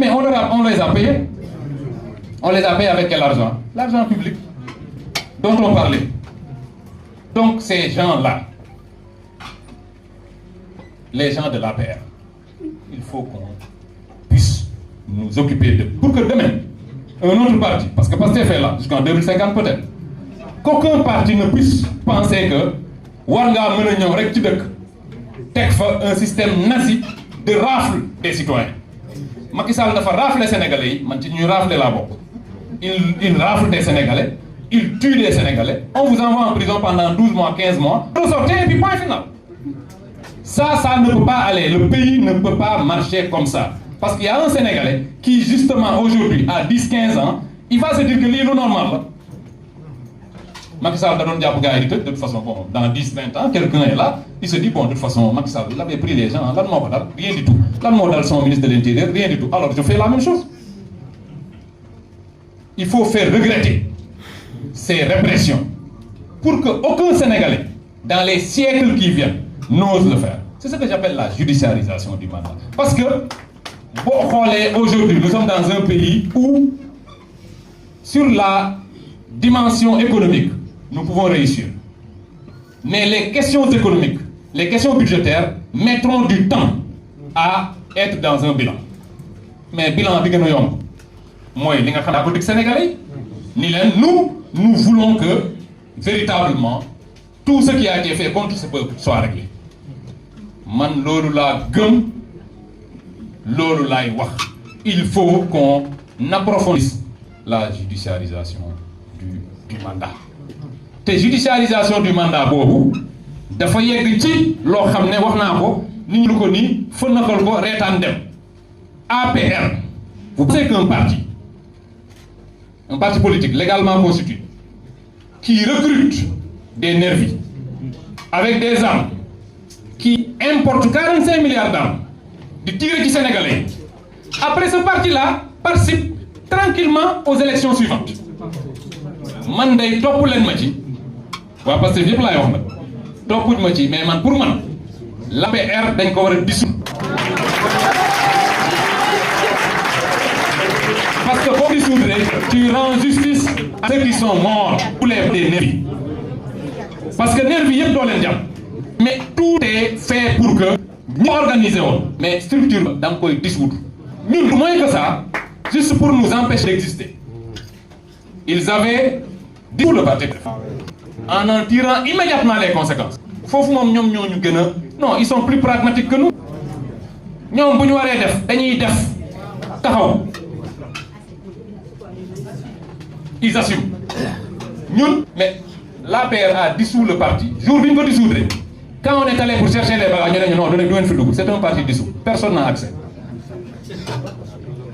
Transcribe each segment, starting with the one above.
Mais on les a payés. On les a payés avec quel argent? L'argent public dont on parlait. Donc ces gens-là, les gens de l'APR, il faut qu'on puisse nous occuper de... Pour que demain, un autre parti, parce que Pastef est là, jusqu'en 2050 peut-être, qu'aucun parti ne puisse penser que Warga Menignon Rectudek un système nazi de rafle des citoyens. Macky Sall dafa rafle les Sénégalais, il rafle des Sénégalais, il tue des Sénégalais, on vous envoie en prison pendant 12 mois, 15 mois, vous sortez et puis point final. Ça ne peut pas aller, le pays ne peut pas marcher comme ça. Parce qu'il y a un Sénégalais qui justement aujourd'hui, à 10-15 ans, il va se dire que l'île est normal. Macky Sall de toute façon, bon, dans 10-20 ans, quelqu'un est là, il se dit, bon, de toute façon, Macky Sall, il avait pris les gens, rien du tout. Là, son ministre de l'Intérieur, rien du tout. Alors, je fais la même chose. Il faut faire regretter ces répressions pour qu'aucun Sénégalais, dans les siècles qui viennent, n'ose le faire. C'est ce que j'appelle la judiciarisation du mandat. Parce que, aujourd'hui, nous sommes dans un pays où, sur la dimension économique, nous pouvons réussir. Mais les questions économiques, les questions budgétaires mettront du temps à être dans un bilan. Mais bilan, moi, la politique sénégalaise, nous voulons que, véritablement, tout ce qui a été fait contre ce peuple soit réglé. Man, il faut qu'on approfondisse la judiciarisation du mandat. La judiciarisation du mandat, dafa yegg ci lo xamné wax naa ko ni ñu ko ni fënakal ko reetaan dem. APR, vous pensez qu'un parti politique légalement constitué qui recrute des nervis avec des armes, qui importe 45 milliards d'armes de tirer du Sénégalais, après ce parti-là participe tranquillement aux élections suivantes. Man day topp leen ma ci waa parce que yëpp laay wax nag toppuñ ma ci mais man pour man l'APR dañ ko war a dissoudre parce que pour dissoudre tu rends justice à ceux qui sont morts pour les des nervis parce que nervis yëpp doo leen jàpp mais tout est fait pour que ñu organiser woon mais structure da nga koy dissoudre ñun moins que ça juste pour nous empêcher d'exister. Ils avaient dit le parti en tirant immédiatement les conséquences. Non, ils sont plus pragmatiques que nous. Ils assument. Nous, mais l'APR a dissous le parti. Jour où il dissoudre. Quand on est allé pour chercher les bagages, c'est un parti dissous. Personne n'a accès.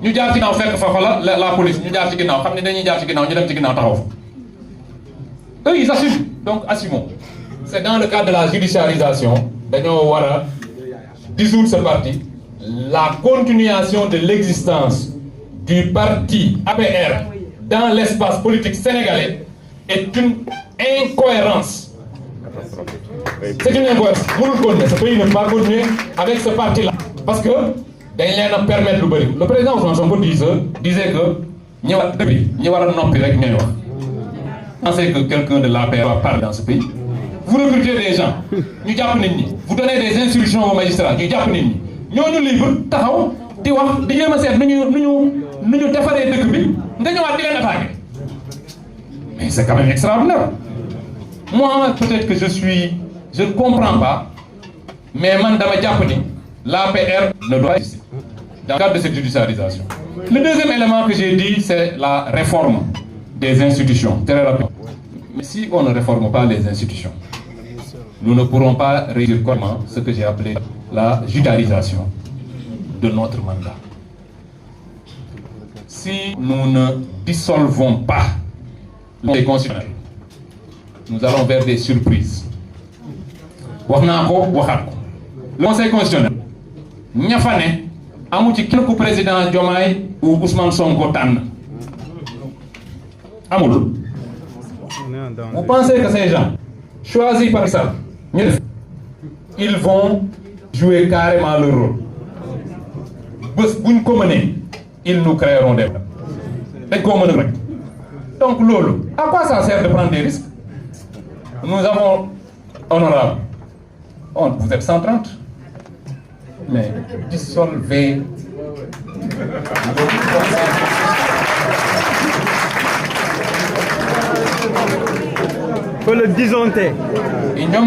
Nous avons fait la police, nous avons fait eux, ils assument. Donc, assumons. C'est dans le cadre de la judiciarisation, nous allons dissoudre ce parti. La continuation de l'existence du parti APR dans l'espace politique sénégalais est une incohérence. C'est une incohérence. Ce pays ne peut pas continuer avec ce parti-là. Parce que, permettre le président Ousmane Sonko disait que nous avons pensez que quelqu'un de l'APR parle dans ce pays. Vous recrutez des gens, vous donnez des instructions aux magistrats, nous sommes libres, mais c'est quand même extraordinaire. Moi, peut-être que je ne comprends pas, mais l'APR ne doit pas exister dans le cadre de cette judiciarisation. Le deuxième élément que j'ai dit, c'est la réforme des institutions, très rapidement. Mais si on ne réforme pas les institutions, nous ne pourrons pas réussir correctement ce que j'ai appelé la judiciarisation de notre mandat. Si nous ne dissolvons pas le Conseil constitutionnel, nous allons vers des surprises. Le Conseil constitutionnel, ñafane amu ci kenn ku président Diomaye ou Ousmane Sonko tànn amul. Vous pensez que ces gens choisis par ça, ils vont jouer carrément leur rôle. ils nous créeront des problèmes. Donc, Lolo, à quoi ça sert de prendre des risques? Nous avons, honorable, vous êtes 130, mais dissolvez. Faut le disjoncter. Il y a un